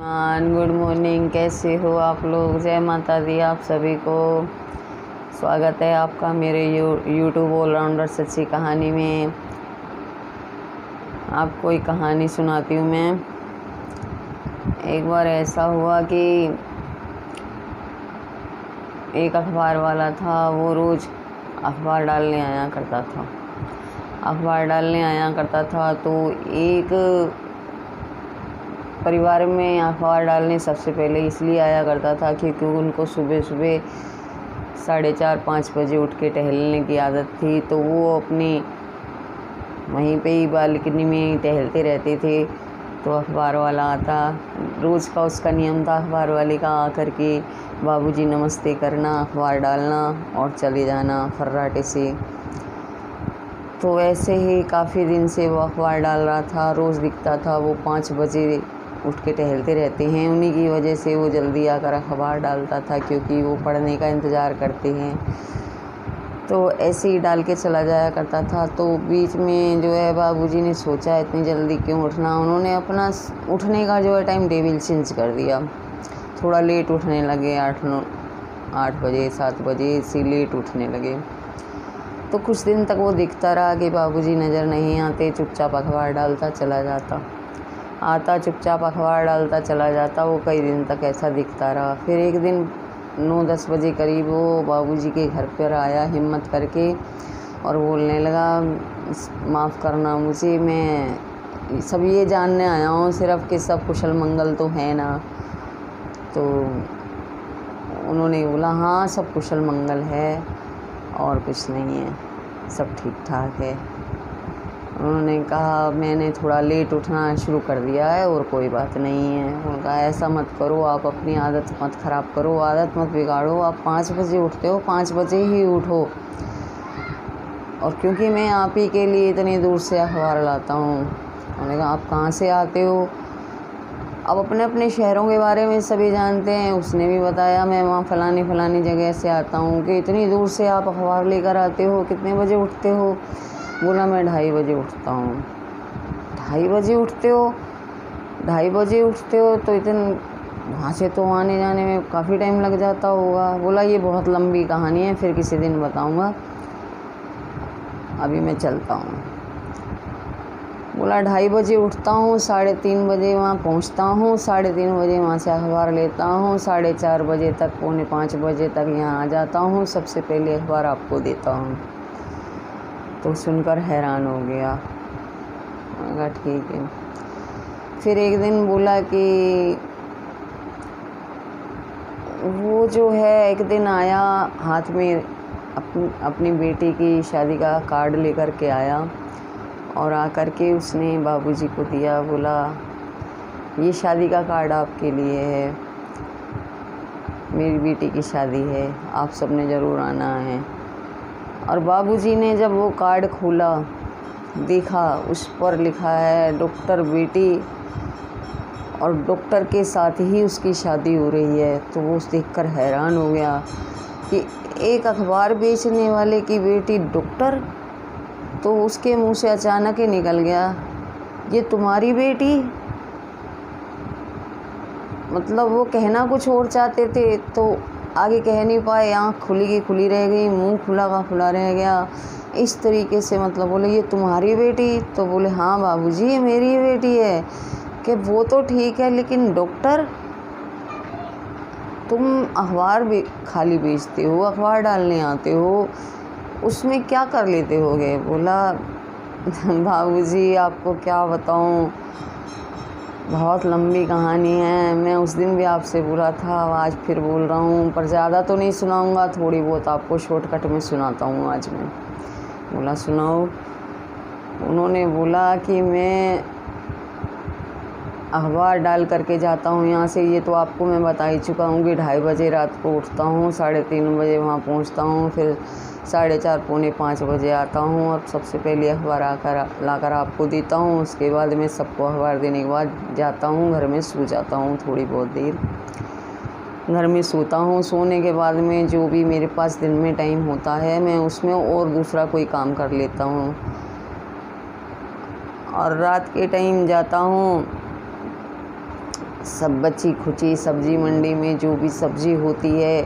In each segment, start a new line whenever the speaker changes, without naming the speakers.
Good morning. कैसे हो आप लोग? जय माता दी आप सभी को। स्वागत है आपका मेरे यूट्यूब ऑलराउंडर सच्ची कहानी में। आपको एक कहानी सुनाती हूँ मैं। एक बार ऐसा हुआ कि एक अखबार वाला था, वो रोज़ अखबार डालने आया करता था। तो एक परिवार में अखबार डालने सबसे पहले इसलिए आया करता था क्योंकि उनको सुबह सुबह 4:30-5 बजे उठ के टहलने की आदत थी। तो वो अपनी वहीं पे ही बालकनी में ही टहलते रहते थे। तो अखबार वाला आता, रोज़ का उसका नियम था अखबार वाले का आकर के बाबूजी नमस्ते करना, अखबार डालना और चले जाना फर्राटे से। तो ऐसे ही काफ़ी दिन से वो अखबार डाल रहा था, रोज़ दिखता था। वो 5 बजे उठ के टहलते रहते हैं, उन्हीं की वजह से वो जल्दी आकर अखबार डालता था क्योंकि वो पढ़ने का इंतज़ार करते हैं। तो ऐसे ही डाल के चला जाया करता था। तो बीच में जो है बाबूजी ने सोचा इतनी जल्दी क्यों उठना, उन्होंने अपना उठने का जो है टाइम टेबल चेंज कर दिया। थोड़ा लेट उठने लगे, 8 बजे 7 बजे से लेट उठने लगे। तो कुछ दिन तक वो दिखता रहा कि बाबूजी नज़र नहीं आते, चुपचाप अखबार डालता चला जाता, चुपचाप अखबार डालता चला जाता। वो कई दिन तक ऐसा दिखता रहा। फिर एक दिन 9-10 बजे करीब वो बाबूजी के घर पर आया हिम्मत करके और बोलने लगा, माफ़ करना मुझे, मैं सब ये जानने आया हूँ सिर्फ़ कि सब कुशल मंगल तो है ना। तो उन्होंने बोला, हाँ सब कुशल मंगल है और कुछ नहीं है, सब ठीक ठाक है। उन्होंने कहा, मैंने थोड़ा लेट उठना शुरू कर दिया है और कोई बात नहीं है। उन्होंने कहा, ऐसा मत करो, आप अपनी आदत मत ख़राब करो, आदत मत बिगाड़ो। आप 5 बजे उठते हो, 5 बजे ही उठो। और क्योंकि मैं आप ही के लिए इतनी दूर से अखबार लाता हूँ। उन्होंने कहा, आप कहाँ से आते हो? अब अपने अपने शहरों के बारे में सभी जानते हैं। उसने भी बताया, मैं वहाँ फ़लानी जगह से आता हूँ। कि इतनी दूर से आप अखबार लेकर आते हो, कितने बजे उठते हो? बोला, मैं 2:30 बजे उठता हूँ। 2:30 बजे उठते हो? 2:30 बजे उठते हो तो वहाँ से तो आने जाने में काफ़ी टाइम लग जाता होगा। बोला, ये बहुत लंबी कहानी है, फिर किसी दिन बताऊँगा, अभी मैं चलता हूँ। बोला, 2:30 बजे उठता हूँ, 3:30 बजे वहाँ पहुँचता हूँ, 3:30 बजे वहाँ से अखबार लेता हूँ, 4:30 बजे तक 4:45 बजे तक यहाँ आ जाता हूँ, सबसे पहले अखबार आपको देता हूँ। तो सुनकर हैरान हो गया। मैंने कहा, ठीक है। फिर एक दिन बोला कि वो जो है एक दिन आया, हाथ में अपनी बेटी की शादी का कार्ड लेकर के आया और आकर के उसने बाबूजी को दिया। बोला, ये शादी का कार्ड आपके लिए है, मेरी बेटी की शादी है, आप सबने ज़रूर आना है। और बाबूजी ने जब वो कार्ड खोला, देखा, उस पर लिखा है डॉक्टर बेटी, और डॉक्टर के साथ ही उसकी शादी हो रही है। तो वो देखकर हैरान हो गया कि एक अखबार बेचने वाले की बेटी डॉक्टर। तो उसके मुंह से अचानक ही निकल गया, ये तुम्हारी बेटी? मतलब वो कहना कुछ और चाहते थे तो आगे कह नहीं पाए, आँख खुली की खुली रह गई, मुंह खुला का खुला रह गया। इस तरीके से मतलब बोले, ये तुम्हारी बेटी? तो बोले, हाँ बाबूजी, ये मेरी बेटी है। कि वो तो ठीक है, लेकिन डॉक्टर, तुम अखबार भी खाली बेचते हो, अखबार डालने आते हो, उसमें क्या कर लेते होगे? बोला, बाबूजी आपको क्या बताऊं, बहुत लंबी कहानी है। मैं उस दिन भी आपसे बोला था, आज फिर बोल रहा हूँ, पर ज़्यादा तो नहीं सुनाऊँगा, थोड़ी बहुत आपको शॉर्टकट में सुनाता हूँ आज मैं। बोला, सुनाओ। उन्होंने बोला कि मैं अखबार डाल करके जाता हूँ यहाँ से, ये तो आपको मैं बता ही चुका हूँ कि 2:30 बजे रात को उठता हूँ, 3:30 बजे वहाँ पहुँचता हूँ, फिर 4:30 4:45 बजे आता हूँ और सबसे पहले अखबार लाकर आपको देता हूँ। उसके बाद मैं सबको अखबार देने के बाद जाता हूँ, घर में सो जाता हूँ, थोड़ी बहुत देर घर में सोता हूँ। सोने के बाद में जो भी मेरे पास दिन में टाइम होता है, मैं उसमें और दूसरा कोई काम कर लेता हूँ। और रात के टाइम जाता हूँ सब बची खुची सब्जी मंडी में जो भी सब्जी होती है,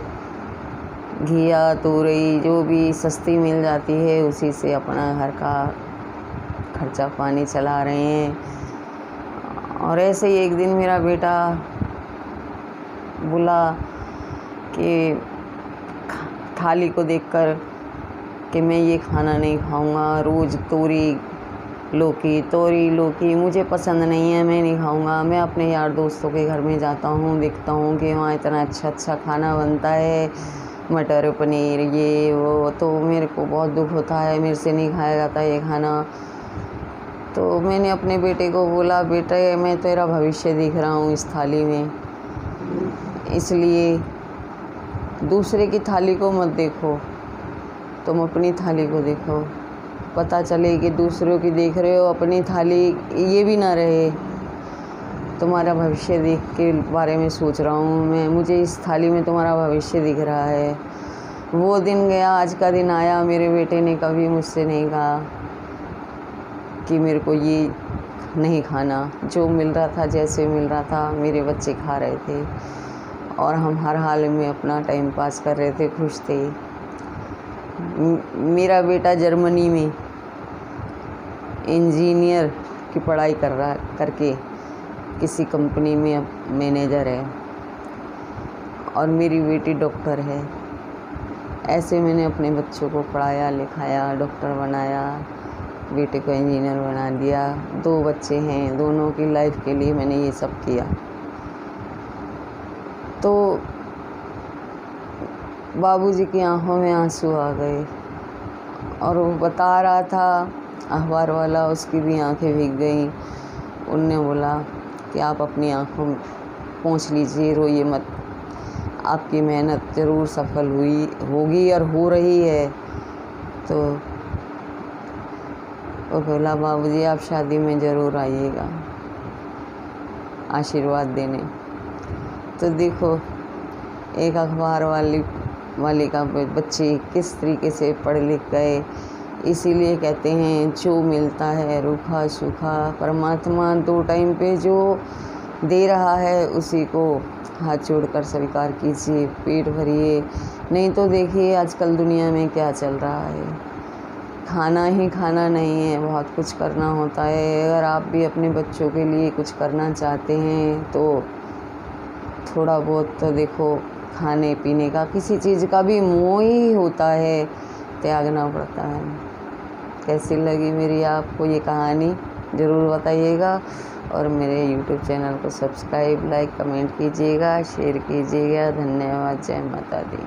घिया तोरई जो भी सस्ती मिल जाती है, उसी से अपना घर का खर्चा पानी चला रहे हैं। और ऐसे ही एक दिन मेरा बेटा बोला कि थाली को देखकर कि मैं ये खाना नहीं खाऊंगा, रोज़ तोरी लौकी मुझे पसंद नहीं है, मैं नहीं खाऊंगा। मैं अपने यार दोस्तों के घर में जाता हूँ, देखता हूँ कि वहाँ इतना अच्छा खाना बनता है, मटर पनीर ये वो, तो मेरे को बहुत दुख होता है, मेरे से नहीं खाया जाता ये खाना। तो मैंने अपने बेटे को बोला, बेटे मैं तेरा भविष्य देख रहा हूँ इस थाली में, इसलिए दूसरे की थाली को मत देखो, तुम अपनी थाली को देखो। पता चले कि दूसरों की देख रहे हो, अपनी थाली ये भी ना रहे। तुम्हारा भविष्य देख के बारे में सोच रहा हूँ मैं, मुझे इस थाली में तुम्हारा भविष्य दिख रहा है। वो दिन गया, आज का दिन आया। मेरे बेटे ने कभी मुझसे नहीं कहा कि मेरे को ये नहीं खाना। जो मिल रहा था, जैसे मिल रहा था, मेरे बच्चे खा रहे थे और हम हर हाल में अपना टाइम पास कर रहे थे, खुश थे। मेरा बेटा जर्मनी में इंजीनियर की पढ़ाई करके किसी कंपनी में अब मैनेजर है और मेरी बेटी डॉक्टर है। ऐसे मैंने अपने बच्चों को पढ़ाया लिखाया, डॉक्टर बनाया, बेटे को इंजीनियर बना दिया। 2 बच्चे हैं, दोनों की लाइफ के लिए मैंने ये सब किया। तो बाबूजी की आंखों में आंसू आ गए और वो बता रहा था, अखबार वाला, उसकी भी आंखें भीग गईं। उनने बोला कि आप अपनी आंखों में पोंछ लीजिए, रोइए मत, आपकी मेहनत ज़रूर सफल होगी और हो रही है। तो वो बोला, बाबूजी आप शादी में ज़रूर आइएगा आशीर्वाद देने। तो देखो, एक अखबार वाले का बच्चे किस तरीके से पढ़ लिख गए। इसीलिए कहते हैं जो मिलता है रूखा सूखा, परमात्मा 2 टाइम पे जो दे रहा है उसी को हाथ जोड़कर स्वीकार कीजिए, पेट भरिए। नहीं तो देखिए आजकल दुनिया में क्या चल रहा है, खाना ही खाना नहीं है, बहुत कुछ करना होता है। अगर आप भी अपने बच्चों के लिए कुछ करना चाहते हैं तो थोड़ा बहुत तो देखो, खाने पीने का, किसी चीज़ का भी मोह ही होता है, त्यागना पड़ता है। कैसी लगी मेरी आपको ये कहानी ज़रूर बताइएगा और मेरे YouTube चैनल को सब्सक्राइब, लाइक, कमेंट कीजिएगा, शेयर कीजिएगा। धन्यवाद। जय माता दी।